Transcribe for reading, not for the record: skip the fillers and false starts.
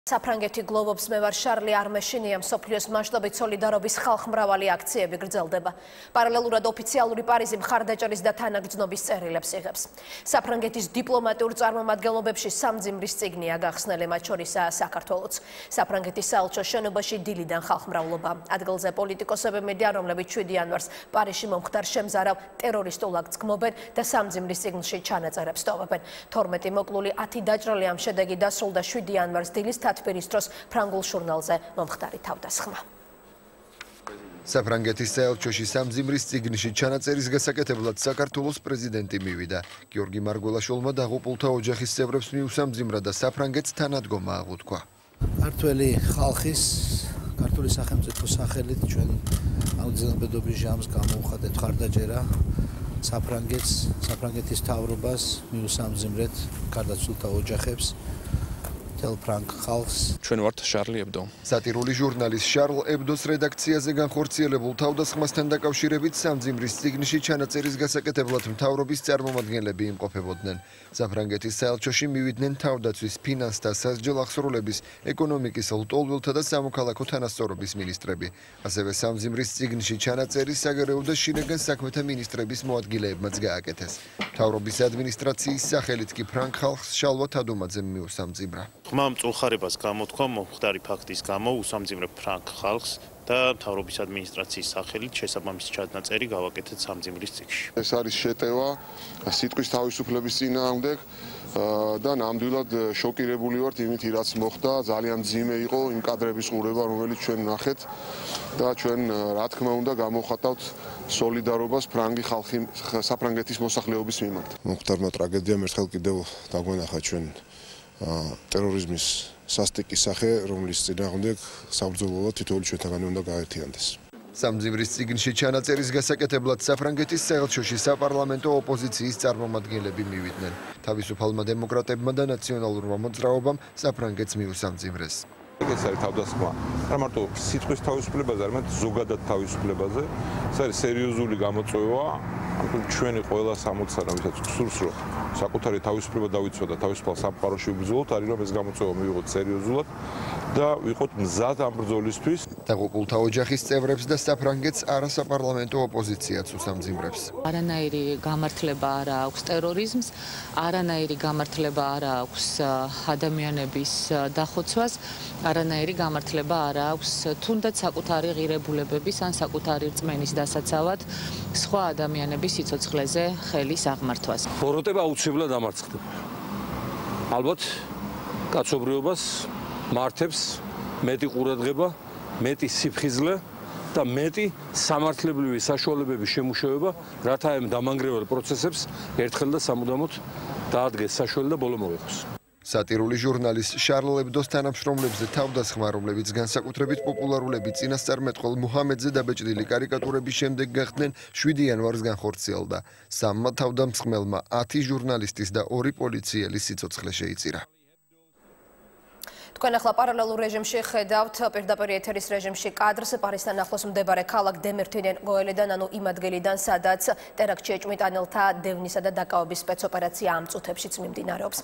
საფრანგეთი გლობობს მე ვარ შარლი არმეშინია მსოფლიოს მასშტაბით სოლიდარობის ხალხმრავალი აქციები გრძელდება. პარალელურად ოფიციალური პარიზი მხარდაჭერის და თანაგრძნობის წერილებს იღებს. საფრანგეთის დიპლომატიურ წარმომადგენლობებში სამძიმრის წიგნია გახსნილი, მათ შორისაა საქართველოც. საფრანგეთის საელჩოს შენობაში დილიდან ხალხმრავლობა. ადგილზე პოლიტიკოსები მედია, რომლებიც 7 იანვარს პარიზში მომხდარ შემზარავ ტერორისტულ აქტს გმობენ და სამძიმრის წიგნში ჩანაწერებს ტოვებენ. 12 მოკლული 10 დაჭრილი ამ შედეგი დასრულდა 7 იანვარს დილის თათბირის დროს ფრანგულ ჟურნალზე მომხდარი თავდასხმა. საფრანგეთის საელჩოში სამძიმრის წიგნში ჩანაწერის გასაკეთებლად საქართველოს პრეზიდენტი მივიდა. გიორგი მარგველაშვილმა დაღუპულთა ოჯახის წევრებს მიუსამძიმრა და საფრანგეთს თანადგომა აღუთქვა. ქართველი ხალხის, ქართული სახელმწიფოს სახელით ჩვენ აუცილებლობის ჟამს გამოვხადეთ მხარდაჭერა საფრანგეთის მთავრობას მიუსამძიმრეთ გარდაცვლილთა ოჯახებს. ფრანგ ხალხს. ჩვენ ვართ შარლი ებდო. სატირული ჟურნალის შარლ ებდოს რედაქციაზე განხორციელებულ თავდასხმასთან დაკავშირებით სამძიმრის წიგნში ჩანაწერის გასაკეთებლად მთავრობის წარმომადგენლები იმყოფებოდნენ. საფრანგეთის საელჩოში მივიდნენ თავდაცვის, ფინანსთა, სასჯელ აღსრულების, ეკონომიკის, ლტოლვილთა და სამოქალაქო თანასწორობის მინისტრები. ასევე სამძიმრის წიგნში ჩანაწერი საგარეო და შინაგან საქმეთა მინისტრების მოადგილეებმაც გააკეთეს. მთავრობის ადმინისტრაციის სახელით კი ფრანგ ხალხს შალვა თადუმაძემ მიუსამძიმრა. ხმამ წულხარებას გამოთქვა მომხდარი ფაქტის გამო usამძიმრებ ფრანგ ხალხს და მთავრობის ადმინისტრაციის სახელით შესაბამისი ჩანაწერი გავაკეთეთ სამძიმრის წიგნში. ეს არის შეტევა სიტყვის თავისუფლების წინააღმდეგ და ნამდვილად შოკირებული ვართ იმით, რაც მოხდა. ძალიან მძიმე იყო იმ კადრების ყურება, რომელიც ჩვენ ნახეთ და ჩვენ რა თქმა უნდა გამოვხატავთ სოლიდარობას საფრანგეთის მოსახლეობის მიმართ. მომხდარმა ტრაგედიამ ერთხელ კიდევ დაგვენახა ჩვენ ტერორიზმის სასტიკის სახე, რომლის წინააღმდეგ საბრძოლველად თითოეული ჩვენთაგანი უნდა გაერთიანდეს. სამძიმრის წიგნში ჩანაწერის გასაკეთებლად საფრანგეთის საელჩოში საპარლამენტო ოპოზიციის წარმომადგენლები მივიდნენ. თავისუფალმა დემოკრატებმა და ნაციონალურმა მოძრაობამ საფრანგეთს მიუსამძიმრეს. ეს არის თავდასხმა არა მარტო სიტყვის თავისუფლებაზე, არამედ ზოგადად თავისუფლებაზე. ეს არის სერიოზული გამოწვევა. ჩვენი ყველა სამოცანა, ვისაც გსურს, რომ საკუთარი თავისუფლება დავიცვა და თავისუფალ სამყაროში ვიბრძოლოთ, არის რომ ეს გამოწვევა მივიღოთ სერიოზულად და ვიყოთ მზად ამ ბრძოლისთვის. დაღუპულთა ოჯახის წევრებს და საფრანგეთს არასაპარლამენტო ოპოზიციაც უსამძიმრებს. არანაირი გამართლება არ აქვს ტერორიზმს, არანაირი გამართლება არ აქვს ადამიანების დახოცვას, არანაირი გამართლება არ აქვს თუნდაც საკუთარი ღირებულებების ან საკუთარი რწმენის დასაცავად სხვა ადამიანების სიცოცხლეზე ხელის აღმართვას. ბოროტება აუცილებლად დამარცხდება. ალბათ კაცობრიობას მართებს მეტი ყურადღება, მეტი სიფხიზლე და მეტი სამართლებრივი საშუალებების შემუშავება, რათა ამ დამანგრეველ პროცესებს ერთხელ და სამუდამოდ დაადგეს საშუალება და ბოლო მოეყოს. სატირული ჟურნალის შარლ ებდოს თანამშრომლებზე თავდასხმა, რომლებიც განსაკუთრებით პოპულარულები წინასწარმეტყველ მუჰამედზე დაბეჭდილი კარიკატურების შემდეგ გახდნენ 7 იანვარს განხორციელდა. 3 თავდამსხმელმა 10 ჟურნალისტის და 2 პოლიციელის სიცოცხლე შეიწირა. თქვენ ახლა პარალელურ რეჟიმში ხედავთ პირდაპირ ეთერის რეჟიმში კადრს პარიზთან ახლოს მდებარე ქალაქ დემერთინენ გოელედან, ანუ იმ ადგილიდან, სადაც ტერაქტში ეჭვმიტანელთა დევნისა და დაკავების სპეცოპერაცია ამ წუთებშიც მიმდინარეობს.